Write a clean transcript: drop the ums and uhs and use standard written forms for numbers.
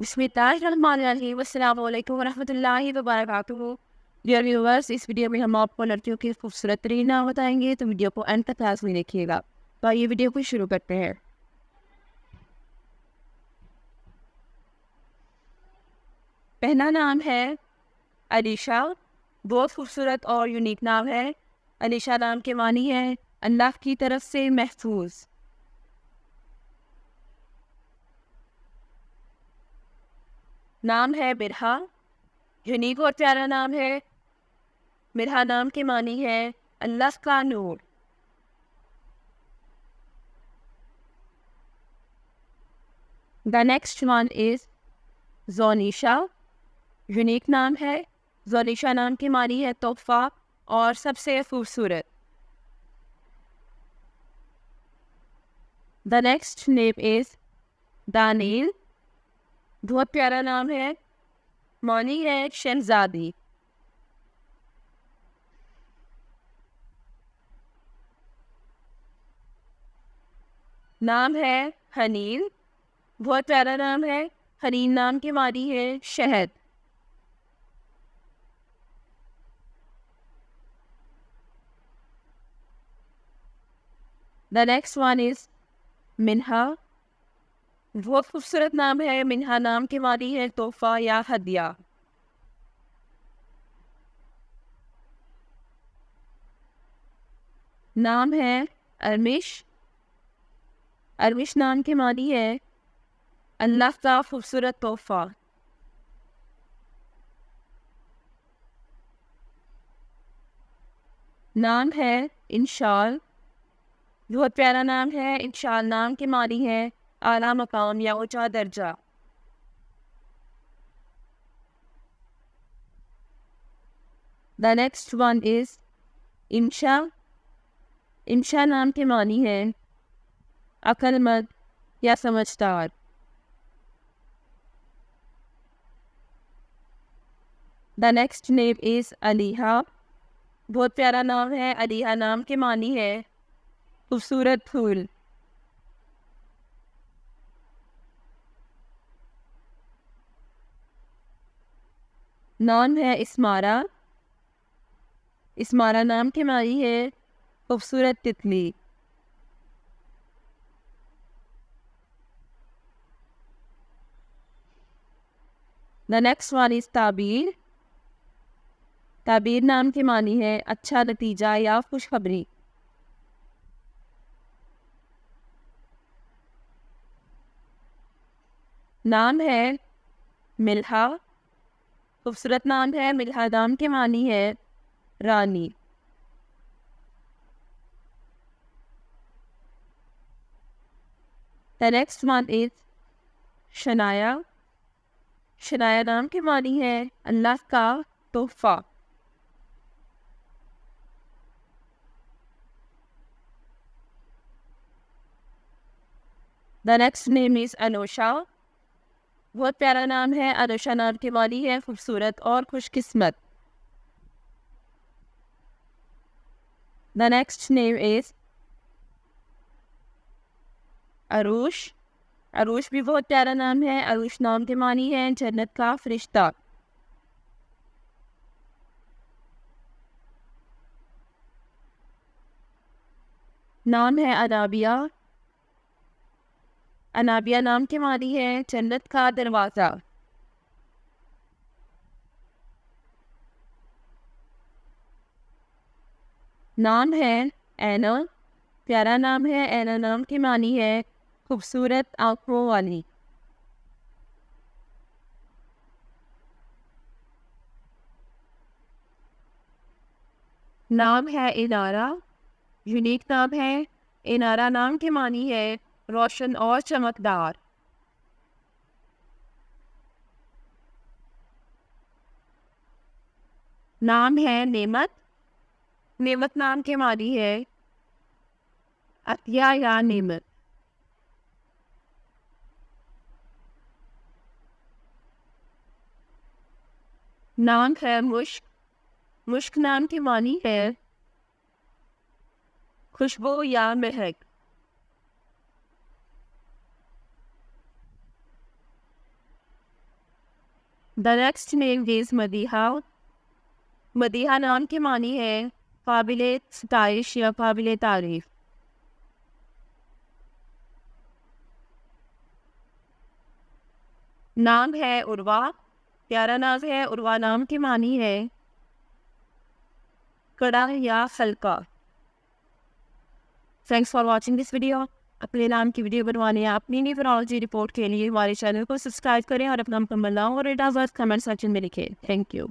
बिस्मिल्लाहिर्रहमानिर्रहीम अस्सलामु अलैकुम वरहमतुल्लाहि वबरकातुहू। डियर व्यूअर्स, इस वीडियो में हम आपको लड़कियों के खूबसूरत तरीन नाम बताएंगे, तो वीडियो को एंड तक क्लास में देखिएगा। तो आइए वीडियो को शुरू करते हैं। पहला नाम है अलीशा। बहुत खूबसूरत और यूनिक नाम है। अलीशा नाम के मानी है अल्लाह की तरफ से महफूज। नाम है बिरहा। यूनिक और प्यारा नाम है। बिरहा नाम के मानी है अल्लाह का नूर। The next one is Zonisha. Unique नाम है। जोनिशा नाम की मानी है तोहफा और सबसे खूबसूरत। The next name is Daniil. बहुत प्यारा नाम है। मानी है शहजादी। नाम है हनीन। बहुत प्यारा नाम है। हनीन नाम की मानी है शहद। The next one is Minha. बहुत खूबसूरत नाम है। मिन्हा नाम की मानी है तोहफा या हदिया। नाम है अरमिश। अरमिश नाम की मानी है अल्लाह का खूबसूरत तोहफा। नाम है इंशाल। बहुत प्यारा नाम है। इंशाल नाम की मानी है आला मकाम या ऊंचा दर्जा। The next one is Insha. Insha नाम की मानी है अक्लमंद या समझदार। The next name is Aliha. बहुत प्यारा नाम है। अलीहा नाम की मानी है खूबसूरत फूल। नाम है इस्मारा। इस्मारा नाम की मानी है खूबसूरत तितली। The next one is Tabeer. Tabeer नाम की मानी है अच्छा नतीजा या खुशखबरी। नाम है मिल्हा। खूबसूरत नाम है। मिल्हा नाम की मानी है रानी। The next one is Shanaya. Shanaya नाम की मानी है अल्लाह का तोहफा। The next name is Anosha. बहुत प्यारा नाम है। अनोशा नाम की मानी है खूबसूरत और खुशकिस्मत। The next name is Aroosh. Aroosh भी बहुत प्यारा नाम है। अरूश नाम की मानी है जन्नत का फरिश्ता। नाम है अनाबिया। अनाबिया नाम की मानी है जन्नत का दरवाज़ा। नाम है ऐना। प्यारा नाम है। ऐना नाम की मानी है खूबसूरत आँखों वाली। नाम है इनारा। यूनिक नाम है। इनारा नाम की मानी है रोशन और चमकदार। नाम है नेमत। नेमत नाम की मानी है अतिया या नेमत। नाम है मुश्क। मुश्क नाम की मानी है खुशबू या महक। The next name is Madiha. Madiha नाम के मानी है काबिल सताइश या काबिल तारीफ। नाम है उर्वा, प्यारा नाम है। उर्वा नाम के मानी है कड़ा या हल्का। Thanks for watching this video. अपने नाम की वीडियो बनवाने या अपनी न्यूमरोलॉजी रिपोर्ट के लिए हमारे चैनल को सब्सक्राइब करें और अपना कमेंट और date of birth comment section में लिखें। Thank you.